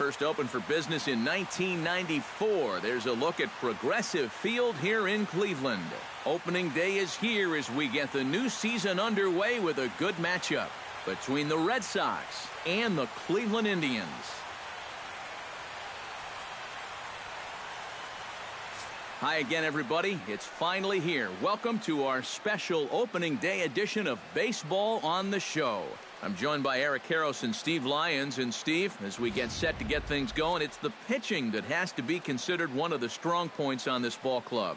First opened for business in 1994. There's a look at Progressive Field here in Cleveland. Opening day is here as we get the new season underway with a good matchup between the Red Sox and the Cleveland Indians. Hi again, everybody. It's finally here. Welcome to our special opening day edition of Baseball on the Show. I'm joined by Eric Karros and Steve Lyons. And Steve, as we get set to get things going, it's the pitching that has to be considered one of the strong points on this ball club.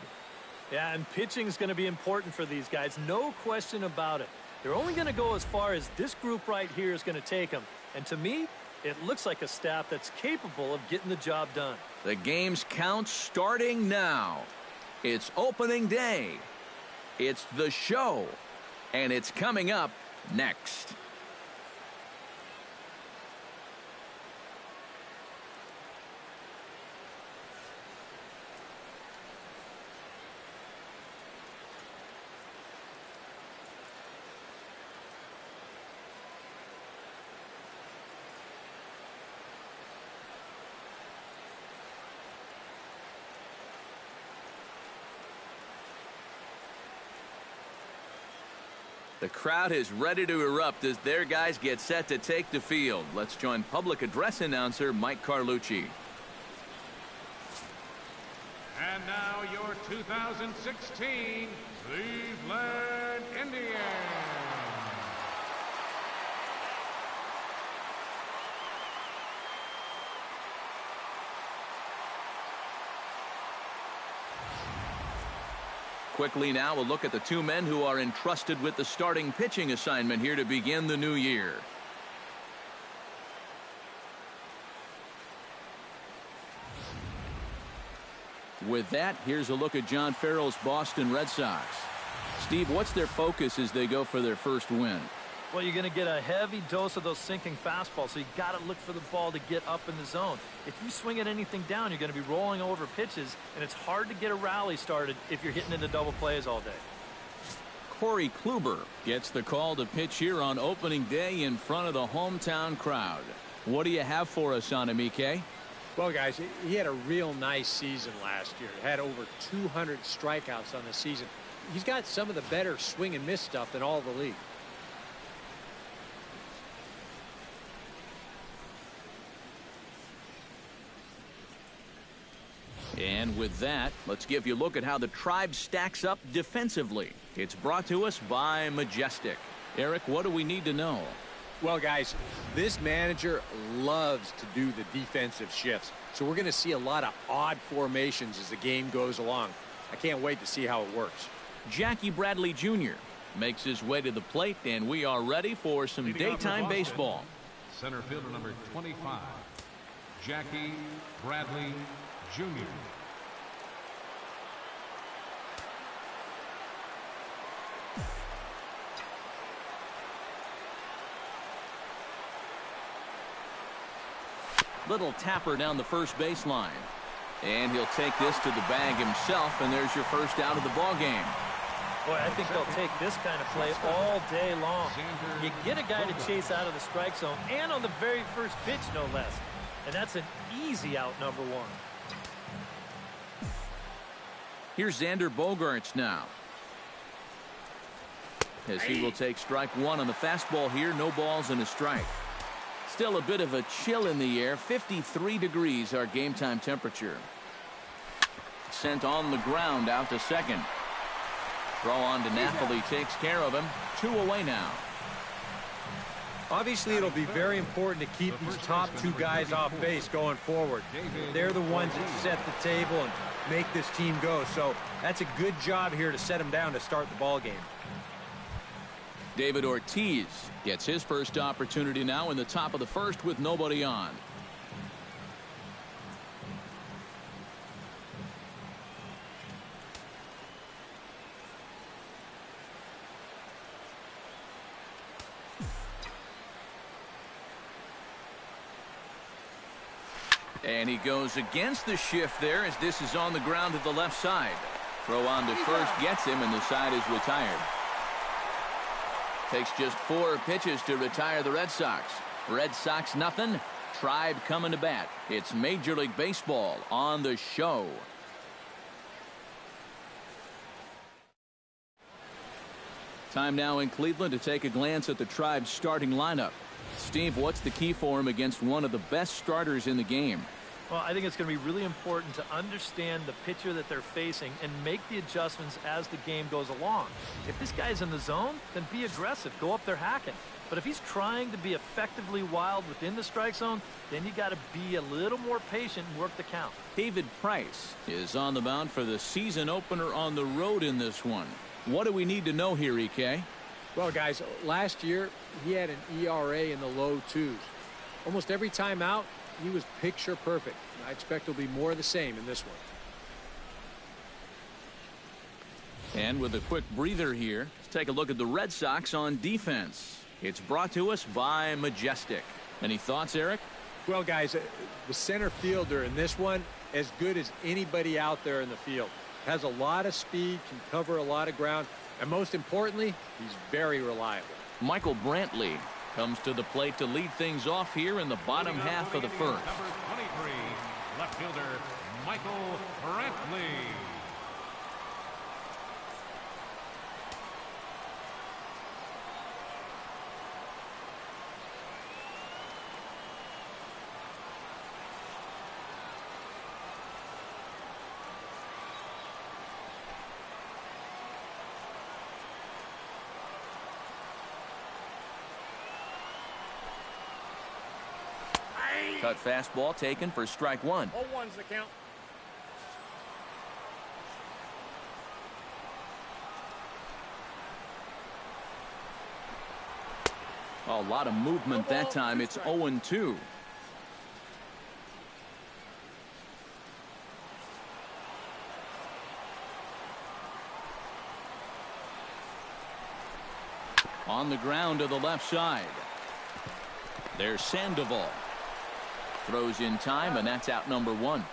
Yeah, and pitching is going to be important for these guys. No question about it. They're only going to go as far as this group right here is going to take them. And to me, it looks like a staff that's capable of getting the job done. The game's count starting now. It's opening day. It's the show. And it's coming up next. The crowd is ready to erupt as their guys get set to take the field. Let's join public address announcer Mike Carlucci. And now your 2016 Cleveland Indians. Quickly now, a look at the two men who are entrusted with the starting pitching assignment here to begin the new year. With that, here's a look at John Farrell's Boston Red Sox. Steve, what's their focus as they go for their first win? Well, you're going to get a heavy dose of those sinking fastballs, so you got to look for the ball to get up in the zone. If you swing at anything down, you're going to be rolling over pitches, and it's hard to get a rally started if you're hitting into double plays all day. Corey Kluber gets the call to pitch here on opening day in front of the hometown crowd. What do you have for us on him, EK? Well, guys, he had a real nice season last year. Had over 200 strikeouts on the season. He's got some of the better swing and miss stuff in all the league. And with that, let's give you a look at how the Tribe stacks up defensively. It's brought to us by Majestic. Eric, what do we need to know? Well, guys, this manager loves to do the defensive shifts. So we're going to see a lot of odd formations as the game goes along. I can't wait to see how it works. Jackie Bradley Jr. makes his way to the plate, and we are ready for some daytime baseball. Center fielder number 25, Jackie Bradley Jr. Little tapper down the first baseline. And he'll take this to the bag himself, and there's your first out of the ball game. Boy, I think they'll take this kind of play all day long. You get a guy to chase out of the strike zone, and on the very first pitch, no less. And that's an easy out, number one. Here's Xander Bogaerts now. As he will take strike one on the fastball here. No balls and a strike. Still a bit of a chill in the air. 53 degrees our game time temperature. Sent on the ground out to second. Throw on to Napoli takes care of him. 2 away now. Obviously, it'll be very important to keep these top two guys off base going forward. They're the ones that set the table and make this team go. So that's a good job here to set them down to start the ball game. David Ortiz gets his first opportunity now in the top of the first with nobody on. And he goes against the shift there as this is on the ground to the left side. Throw on to first gets him, and the side is retired. Takes just 4 pitches to retire the Red Sox. Red Sox nothing, Tribe coming to bat. It's Major League Baseball on the show. Time now in Cleveland to take a glance at the Tribe's starting lineup. Steve, what's the key for him against one of the best starters in the game? Well, I think it's going to be really important to understand the pitcher that they're facing and make the adjustments as the game goes along. If this guy's in the zone, then be aggressive. Go up there hacking. But if he's trying to be effectively wild within the strike zone, then you got to be a little more patient and work the count. David Price is on the mound for the season opener on the road in this one. What do we need to know here, EK? Well, guys, last year he had an ERA in the low 2s. Almost every time out, he was picture perfect. I expect it'll be more of the same in this one. And with a quick breather here, let's take a look at the Red Sox on defense. It's brought to us by Majestic. Any thoughts, Eric? Well, guys, the center fielder in this one, as good as anybody out there in the field. Has a lot of speed, can cover a lot of ground, and most importantly, he's very reliable. Michael Brantley comes to the plate to lead things off here in the bottom half of the first. Number 23, left fielder Michael Brantley. Cut fastball taken for strike one. 0-1's the count. A lot of movement that time. It's 0-2. On the ground to the left side. There's Sandoval. Throws in time, and that's out number one.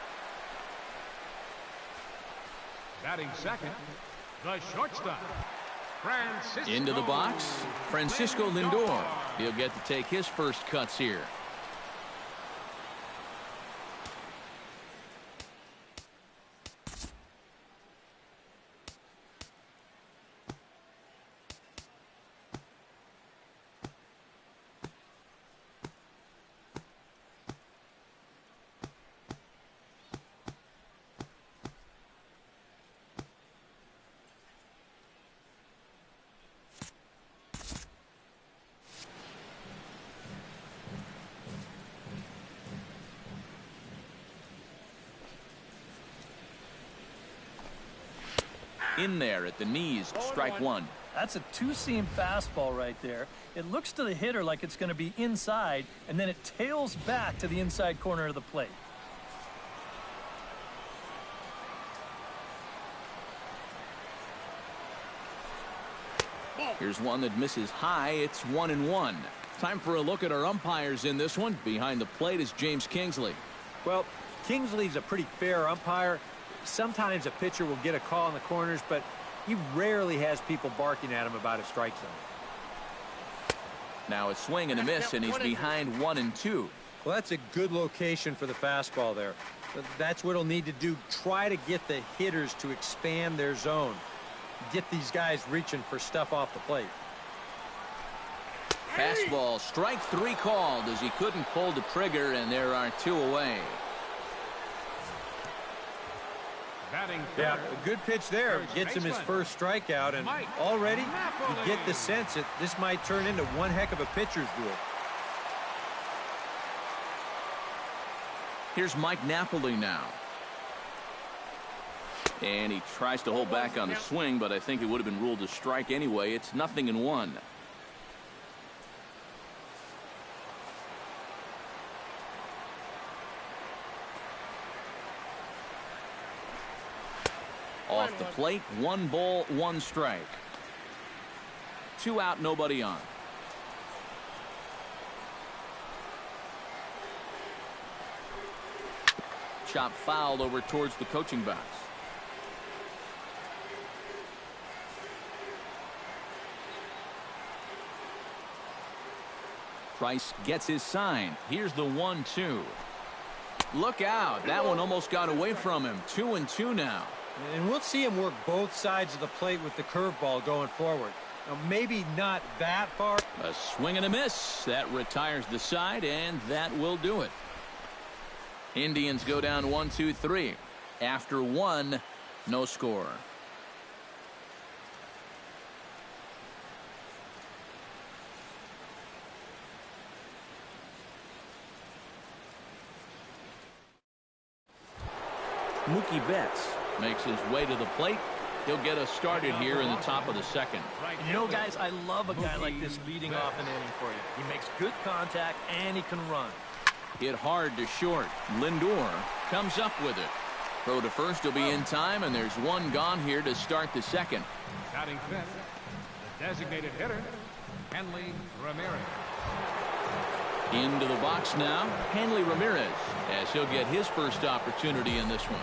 Batting second, the shortstop, Francisco. Into the box, Francisco Lindor. He'll get to take his first cuts here. In there at the knees, strike one. That's a two-seam fastball right there. It looks to the hitter like it's going to be inside, and then it tails back to the inside corner of the plate. Here's one that misses high. It's 1-1. Time for a look at our umpires in this one. Behind the plate is James Kingsley. Well, Kingsley's a pretty fair umpire. Sometimes a pitcher will get a call in the corners, but he rarely has people barking at him about a strike zone. Now a swing and a miss, and he's behind 1-2. Well, that's a good location for the fastball there. That's what he'll need to do. Try to get the hitters to expand their zone. Get these guys reaching for stuff off the plate. Fastball, strike three called as he couldn't pull the trigger, and there are two away. Yeah, a good pitch there. Gets him his first strikeout, and already you get the sense that this might turn into one heck of a pitcher's duel. Here's Mike Napoli now. And he tries to hold back on the swing, but I think it would have been ruled a strike anyway. It's 0-1. Off the plate, 1 ball, 1 strike. 2 out, nobody on. Chop fouled over towards the coaching box. Price gets his sign. Here's the 1-2. Look out. That one almost got away from him. 2-2 now. And we'll see him work both sides of the plate with the curveball going forward. Now, maybe not that far. A swing and a miss. That retires the side, and that will do it. Indians go down 1-2-3. After one, no score. Mookie Betts makes his way to the plate. He'll get us started here in the top of the second. And you know, guys, I love a guy like this leading off an inning for you. He makes good contact, and he can run. Hit hard to short. Lindor comes up with it. Throw to first will be in time, and there's one gone here to start the second. Batting fifth, the designated hitter, Hanley Ramirez. Into the box now, Hanley Ramirez, as he'll get his first opportunity in this one.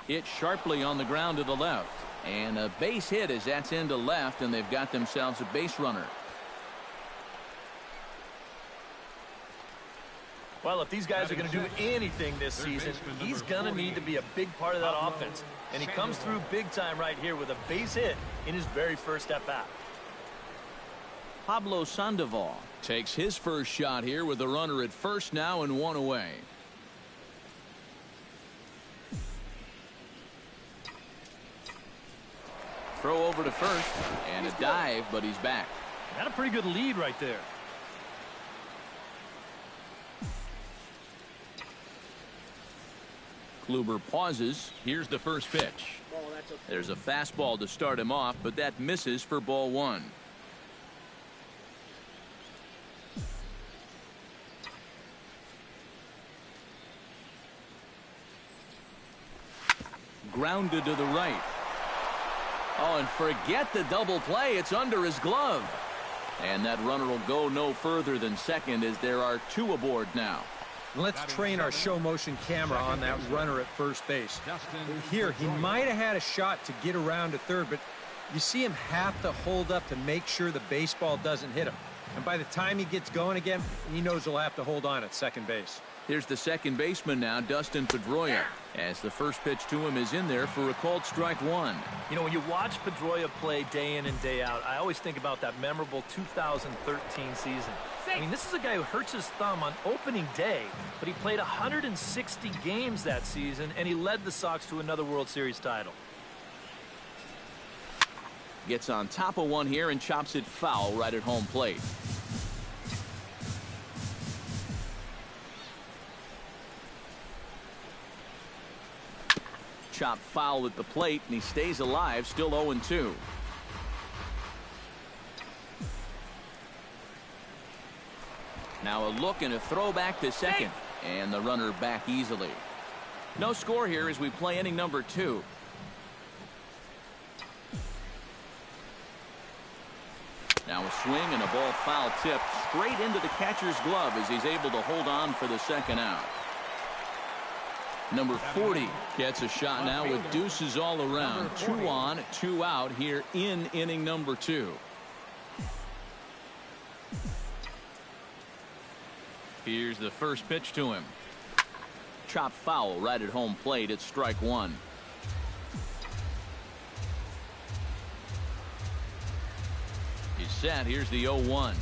Hit sharply on the ground to the left. And a base hit as that's into left, and they've got themselves a base runner. Well, if these guys are going to do anything this season, he's going to need to be a big part of that offense. And he comes through big time right here with a base hit in his very first at-bat. Pablo Sandoval takes his first shot here with a runner at first now and one away. Throw over to first, and a dive, but he's back. Got a pretty good lead right there. Kluber pauses. Here's the first pitch. There's a fastball to start him off, but that misses for ball one. Grounded to the right. Oh, and forget the double play. It's under his glove. And that runner will go no further than second as there are two aboard now. Let's train our show motion camera on that runner at first base. Here, he might have had a shot to get around to third, but you see him have to hold up to make sure the baseball doesn't hit him. And by the time he gets going again, he knows he'll have to hold on at second base. Here's the second baseman now, Dustin Pedroia, as the first pitch to him is in there for a called strike one. You know, when you watch Pedroia play day in and day out, I always think about that memorable 2013 season. I mean, this is a guy who hurts his thumb on opening day, but he played 160 games that season, and he led the Sox to another World Series title. Gets on top of one here and chops it foul right at home plate. Chop foul at the plate, and he stays alive, still 0-2. Now a look and a throw back to second, and the runner back easily. No score here as we play inning number 2. Now a swing and a ball foul tipped straight into the catcher's glove as he's able to hold on for the second out. Number 40 gets a shot now with deuces all around. 2 on, 2 out here in inning number 2. Here's the first pitch to him. Chop foul right at home plate. It's strike one. He's set. Here's the 0-1.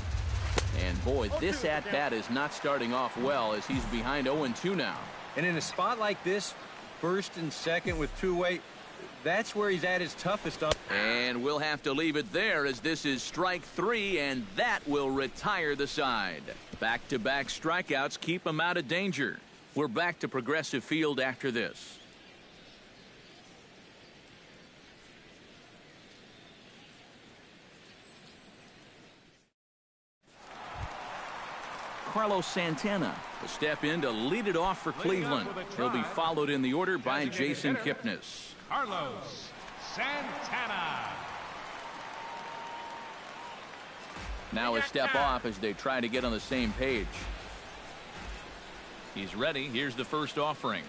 And boy, this at-bat is not starting off well as he's behind 0-2 now. And in a spot like this, first and second with two-way, that's where he's at his toughest. And we'll have to leave it there as this is strike 3, and that will retire the side. Back-to-back strikeouts keep him out of danger. We're back to Progressive Field after this. Carlos Santana will step in to lead it off for Cleveland. He'll be followed in the order by Jason Kipnis. Carlos Santana. Now a step off as they try to get on the same page. He's ready. Here's the first offering.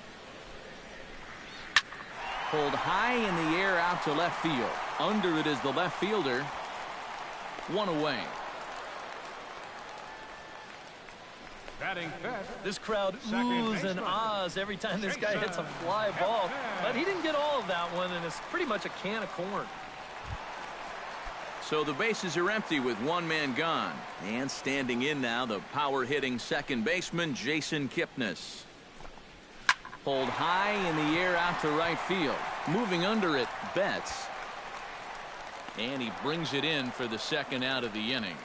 Pulled high in the air out to left field. Under it is the left fielder. One away. Batting fifth. This crowd oohs and ahs every time this guy hits a fly ball. But he didn't get all of that one, and it's pretty much a can of corn. So the bases are empty with one man gone. And standing in now, the power-hitting second baseman, Jason Kipnis. Pulled high in the air out to right field. Moving under it, Betts. And he brings it in for the second out of the inning.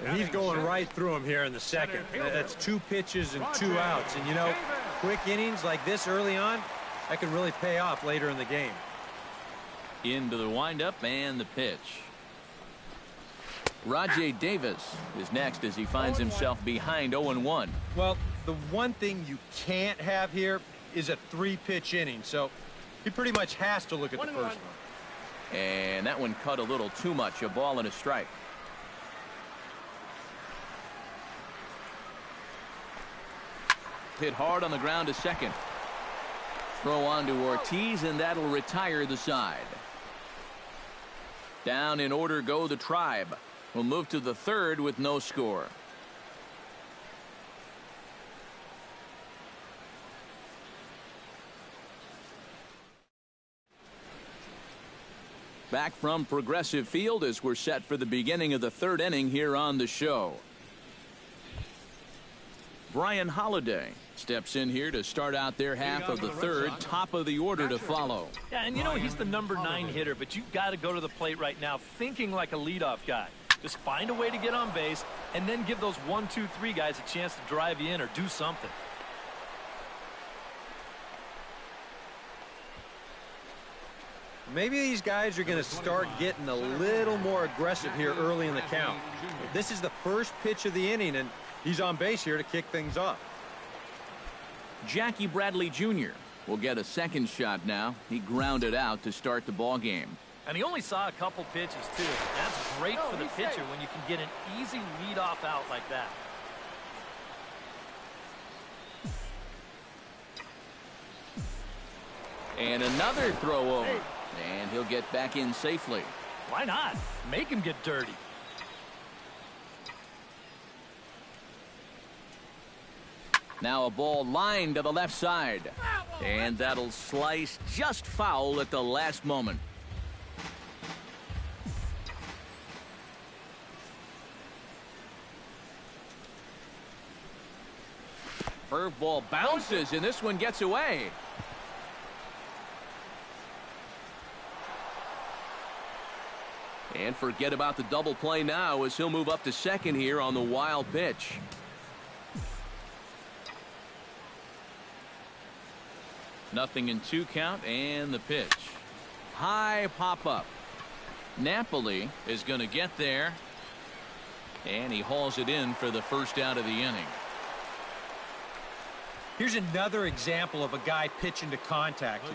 And he's going right through him here in the second. That's 2 pitches and 2 outs. And, you know, quick innings like this early on, that can really pay off later in the game. Into the windup and the pitch. Rajay Davis is next as he finds himself behind 0-1. Well, the one thing you can't have here is a 3-pitch inning. So he pretty much has to look at the first one. And that one cut a little too much. A ball and a strike. Hit hard on the ground to second. Throw on to Ortiz, and that'll retire the side. Down in order go the Tribe. We'll move to the third with no score. Back from Progressive Field as we're set for the beginning of the third inning here on the show. Brian Holiday steps in here to start out their half of the third. Top of the order to follow. Yeah, and you know, he's the number 9 hitter, but you've got to go to the plate right now thinking like a leadoff guy. Just find a way to get on base and then give those 1, 2, 3 guys a chance to drive you in or do something. Maybe these guys are going to start getting a little more aggressive here early in the count. This is the first pitch of the inning, and he's on base here to kick things off. Jackie Bradley Jr. will get a second shot now. He grounded out to start the ball game. And he only saw a couple pitches, too. That's great for the pitcher when you can get an easy leadoff out like that. And another throw over. And he'll get back in safely. Why not? Make him get dirty. Now a ball lined to the left side. And that'll slice just foul at the last moment. Curveball bounces, and this one gets away. And forget about the double play now as he'll move up to second here on the wild pitch. Nothing in 2 count, and the pitch. High pop up. Napoli is going to get there. And he hauls it in for the first out of the inning. Here's another example of a guy pitching to contact here.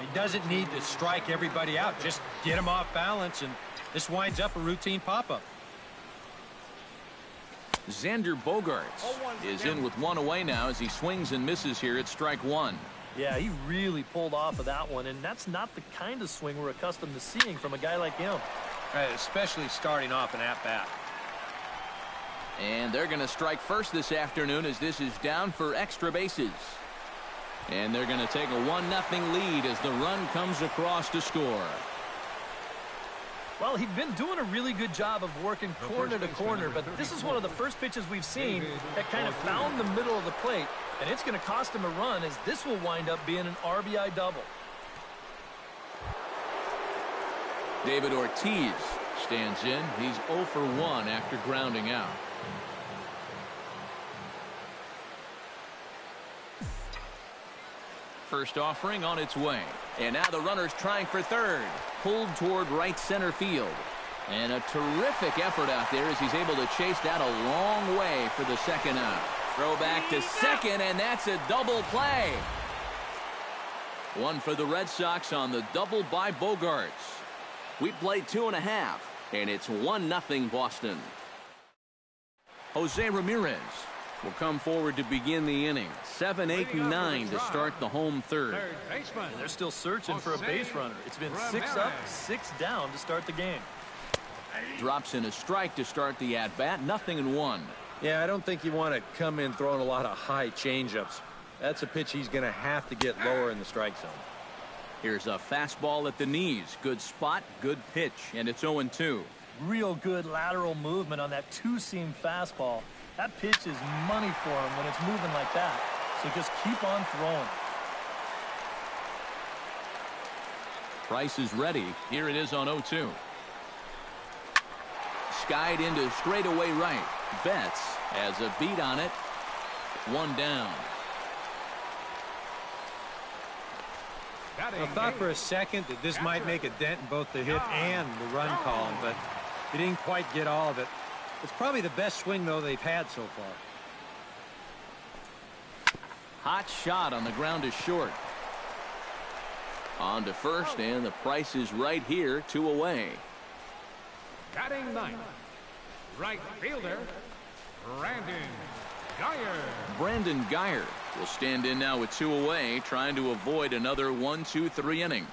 He doesn't need to strike everybody out. Just get him off balance, and this winds up a routine pop-up. Xander Bogaerts is in with 1 away now as he swings and misses here at strike 1. Yeah, he really pulled off of that one, and that's not the kind of swing we're accustomed to seeing from a guy like him. Especially starting off an at-bat. And they're going to strike first this afternoon as this is down for extra bases. And they're going to take a 1-0 lead as the run comes across to score. Well, he'd been doing a really good job of working corner to corner, but this is one of the first pitches we've seen that kind of found the middle of the plate, and it's going to cost him a run as this will wind up being an RBI double. David Ortiz stands in. He's 0 for 1 after grounding out. First offering on its way. And now the runner's trying for third. Pulled toward right center field. And a terrific effort out there as he's able to chase that a long way for the second out. Throw back to second, and that's a double play. One for the Red Sox on the double by Bogaerts. We played 2.5, and it's 1-0 Boston. Jose Ramirez will come forward to begin the inning. 7, 8, and 9 to start the home third. And they're still searching for a base runner. It's been 6 up, 6 down to start the game. Drops in a strike to start the at-bat. 0-1. Yeah, I don't think you want to come in throwing a lot of high changeups. That's a pitch he's going to have to get lower in the strike zone. Here's a fastball at the knees. Good spot, good pitch, and it's 0-2. Real good lateral movement on that two-seam fastball. That pitch is money for him when it's moving like that. So just keep on throwing. Price is ready. Here it is on 0-2. Skied into straightaway right. Betts has a beat on it. 1 down. I thought for a second that this might make a dent in both the hit and the run column, but he didn't quite get all of it. It's probably the best swing, though, they've had so far. Hot shot on the ground is short. On to first, and the Price is right here, 2 away. Batting ninth, right fielder, Brandon Geyer will stand in now with 2 away, trying to avoid another 1-2-3 inning.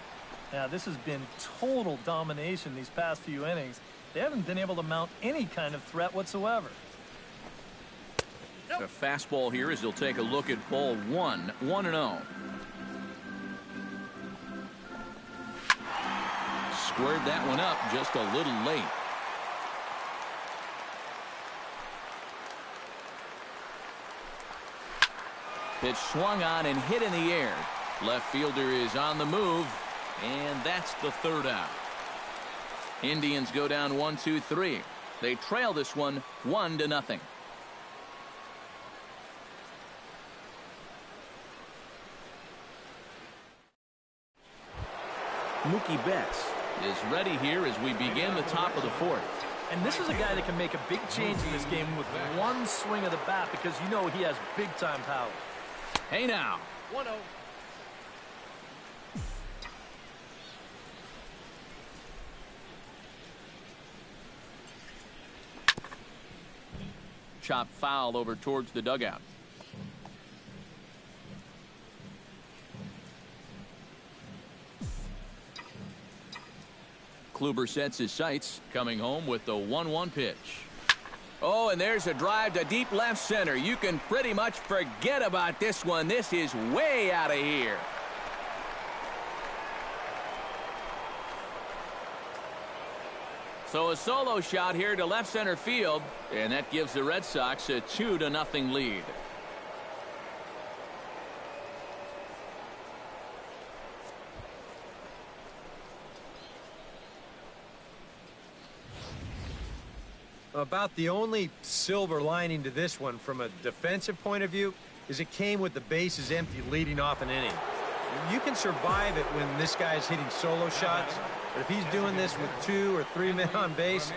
Now, this has been total domination these past few innings. They haven't been able to mount any kind of threat whatsoever. A fastball here as he'll take a look at ball 1, 1-0. Squared that one up just a little late. Pitch swung on and hit in the air. Left fielder is on the move, and that's the 3rd out. Indians go down 1-2-3. They trail this one 1-0. Mookie Betts is ready here as we begin the top of the 4th. And this is a guy that can make a big change in this game with one swing of the bat because you know he has big-time power. Hey now. 1-0. Chop foul over towards the dugout. Kluber sets his sights, coming home with the 1-1 pitch. Oh, and there's a drive to deep left center. You can pretty much forget about this one. This is way out of here. So a solo shot here to left center field, and that gives the Red Sox a 2-0 lead. About the only silver lining to this one from a defensive point of view is it came with the bases empty leading off an inning. You can survive it when this guy's hitting solo shots, but if he's doing this with 2 or 3 men on base,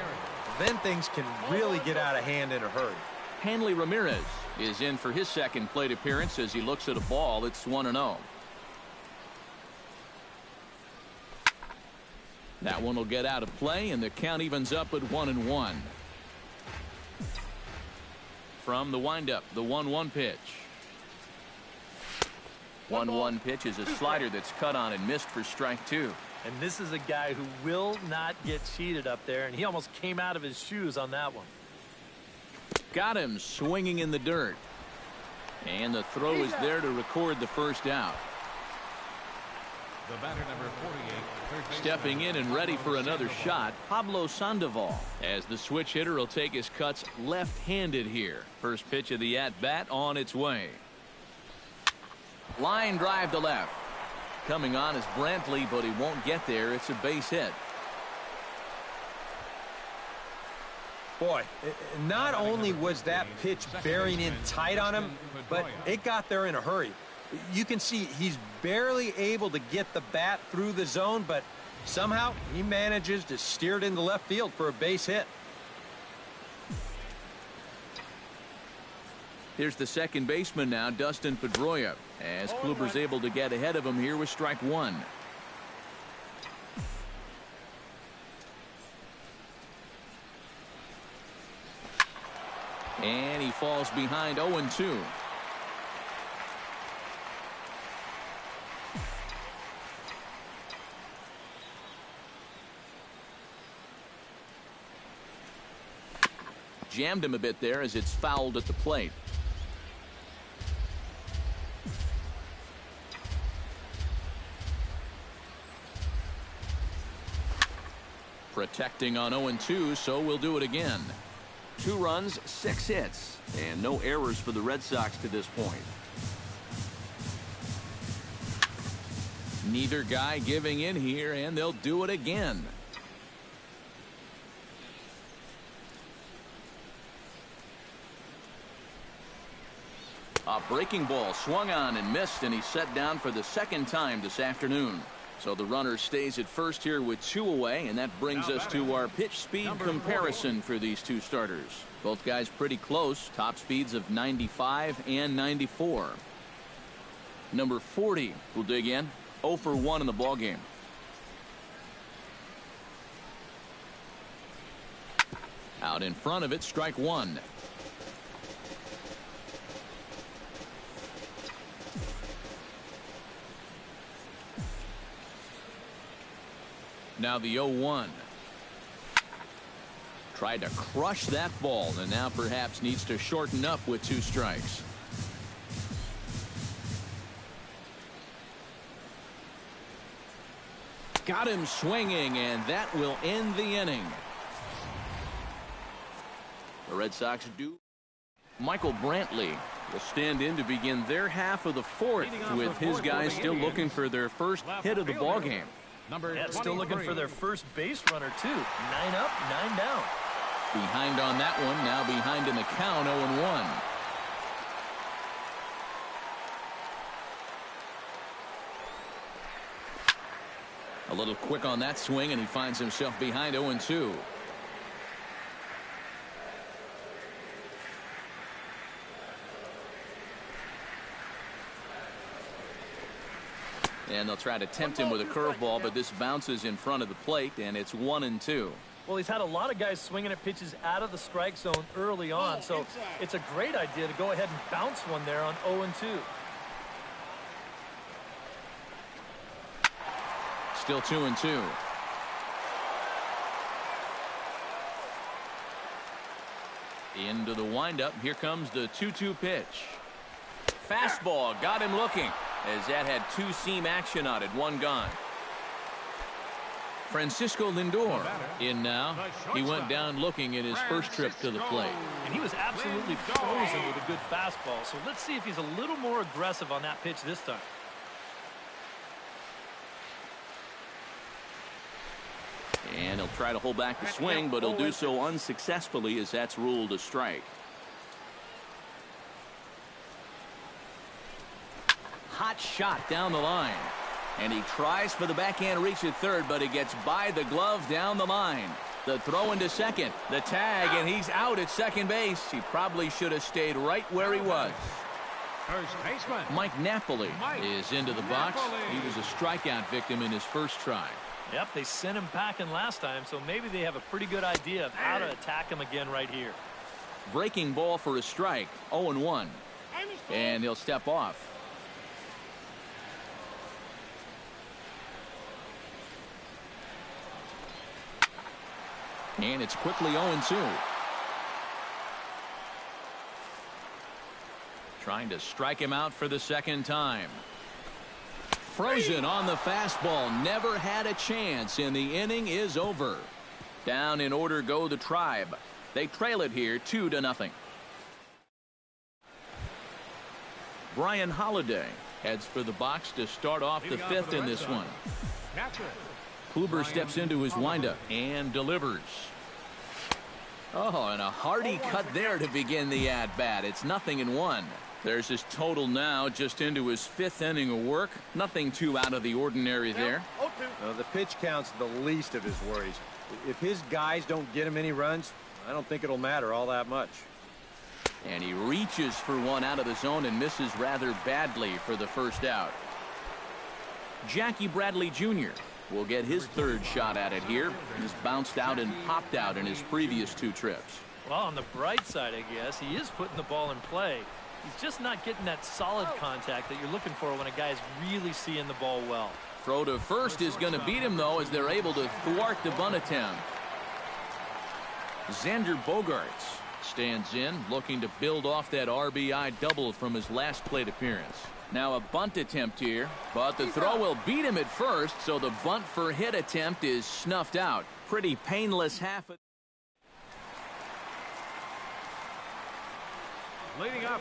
then things can really get out of hand in a hurry. Hanley Ramirez is in for his second plate appearance as he looks at a ball. It's 1-0. That one will get out of play, and the count evens up at 1-1. From the windup, the 1-1 pitch. 1-1 pitch is a slider that's cut on and missed for strike 2. And this is a guy who will not get cheated up there, and he almost came out of his shoes on that one. Got him swinging in the dirt. And the throw is there to record the 1st out. The batter, number 48. Stepping in and ready for another shot, Pablo Sandoval, as the switch hitter will take his cuts left-handed here. First pitch of the at-bat on its way. Line drive to left. Coming on is Brantley, but he won't get there. It's a base hit. Boy, not only was that pitch bearing in tight on him, but it got there in a hurry. You can see he's barely able to get the bat through the zone, but somehow he manages to steer it into left field for a base hit. Here's the second baseman now, Dustin Pedroia, as Kluber's able to get ahead of him here with strike 1. And he falls behind 0-2. Jammed him a bit there as it's fouled at the plate. Protecting on 0-2, so we'll do it again. 2 runs, 6 hits, and no errors for the Red Sox to this point. Neither guy giving in here, and they'll do it again. A breaking ball swung on and missed, and he's set down for the second time this afternoon. So the runner stays at first here with 2 away, and that brings us to our pitch speed comparison for these 2 starters. Both guys pretty close, top speeds of 95 and 94. Number 40 will dig in, 0 for 1 in the ballgame. Out in front of it, strike 1. Now the 0-1. Tried to crush that ball, and now perhaps needs to shorten up with 2 strikes. Got him swinging, and that will end the inning. The Red Sox do. Michael Brantley will stand in to begin their half of the 4th, with his guys still looking for their first hit of the ballgame. Yeah, still looking for their first base runner, too. 9 up, 9 down. Behind on that one, now behind in the count, 0-1. A little quick on that swing, and he finds himself behind 0-2. And they'll try to tempt him with a curveball, but this bounces in front of the plate, and it's 1-2. Well, he's had a lot of guys swinging at pitches out of the strike zone early on, so it's a great idea to go ahead and bounce one there on 0-2. Still 2-2. Into the windup. Here comes the 2-2 pitch. Fastball got him looking, as that had 2-seam action on it. 1 gone. Francisco Lindor in now. He went down looking at his first trip to the plate. And he was absolutely frozen with a good fastball. So let's see if he's a little more aggressive on that pitch this time. And he'll try to hold back the swing, but he'll do so unsuccessfully, as that's ruled a strike. Hot shot down the line. And he tries for the backhand reach at third, but he gets by the glove down the line. The throw into second. The tag, and he's out at second base. He probably should have stayed right where he was. First baseman Mike Napoli is into the box. He was a strikeout victim in his first try. Yep, they sent him packing last time, so maybe they have a pretty good idea of how to attack him again right here. Breaking ball for a strike, 0-1. And he'll step off. And it's quickly 0-2. Trying to strike him out for the second time. Frozen on the fastball. Never had a chance, and the inning is over. Down in order go the Tribe. They trail it here 2-0. Brian Holiday heads for the box to start off the 5th in this one. Kluber steps into his windup and delivers. Oh, and a hearty cut there to begin the at-bat. It's 0-1. There's his total now, just into his 5th inning of work. Nothing too out of the ordinary there. The pitch count's the least of his worries. If his guys don't get him any runs, I don't think it'll matter all that much. And he reaches for one out of the zone and misses rather badly for the first out. Jackie Bradley Jr. will get his 3rd shot at it here. He's bounced out and popped out in his previous 2 trips. Well, on the bright side, I guess, he is putting the ball in play. He's just not getting that solid contact that you're looking for when a guy's really seeing the ball well. Throw to first is going to beat him, though, as they're able to thwart the bunt attempt. Xander Bogaerts stands in, looking to build off that RBI double from his last plate appearance. Now a bunt attempt here, but the throw will beat him at first, so the bunt for hit attempt is snuffed out. Pretty painless half of...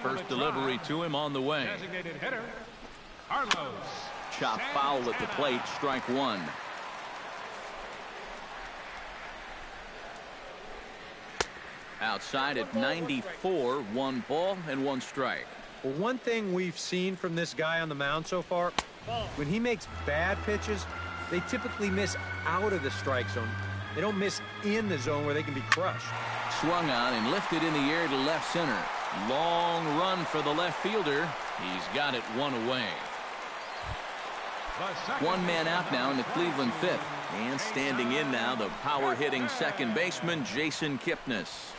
First delivery to him on the way. Designated hitter, Carlos. Chop foul at the plate, strike one. Outside at 94, 1 ball and 1 strike. Well, one thing we've seen from this guy on the mound so far, when he makes bad pitches, they typically miss out of the strike zone. They don't miss in the zone where they can be crushed. Swung on and lifted in the air to left center. Long run for the left fielder. He's got it 1 away. 1 man out now in the Cleveland 5th. And standing in now, the power-hitting second baseman, Jason Kipnis.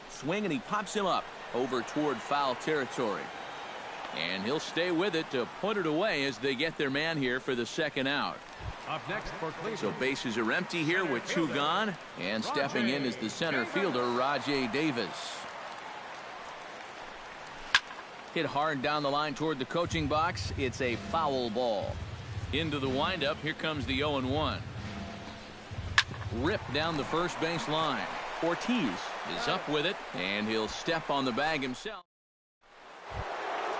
Swing, and he pops him up over toward foul territory. And he'll stay with it to put it away as they get their man here for the second out. Up next for Cleveland. So bases are empty here with 2 gone. And stepping in is the center fielder, Rajai Davis. Hit hard down the line toward the coaching box. It's a foul ball. Into the windup. Here comes the 0-1. Ripped down the first base line. Ortiz is up with it, and he'll step on the bag himself.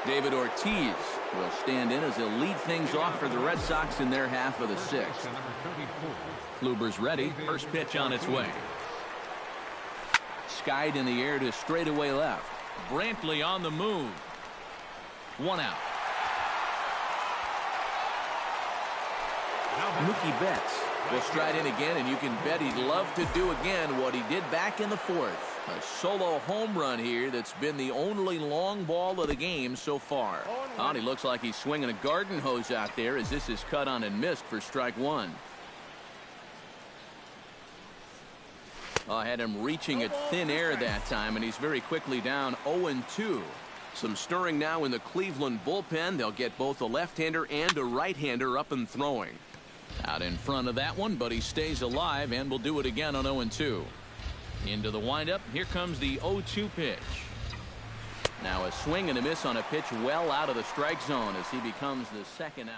David Ortiz will stand in as he'll lead things off for the Red Sox in their half of the 6th. Kluber's ready. First pitch on its way. Skied in the air to straightaway left. Brantley on the move. 1 out. Mookie Betts will stride in again, and you can bet he'd love to do again what he did back in the 4th. A solo home run here that's been the only long ball of the game so far. And he looks like he's swinging a garden hose out there as this is cut on and missed for strike 1. I had him reaching at thin air that time, and he's very quickly down 0-2. Some stirring now in the Cleveland bullpen. They'll get both a left-hander and a right-hander up and throwing. Out in front of that one, but he stays alive and will do it again on 0-2. Into the windup. Here comes the 0-2 pitch. Now a swing and a miss on a pitch well out of the strike zone as he becomes the second out.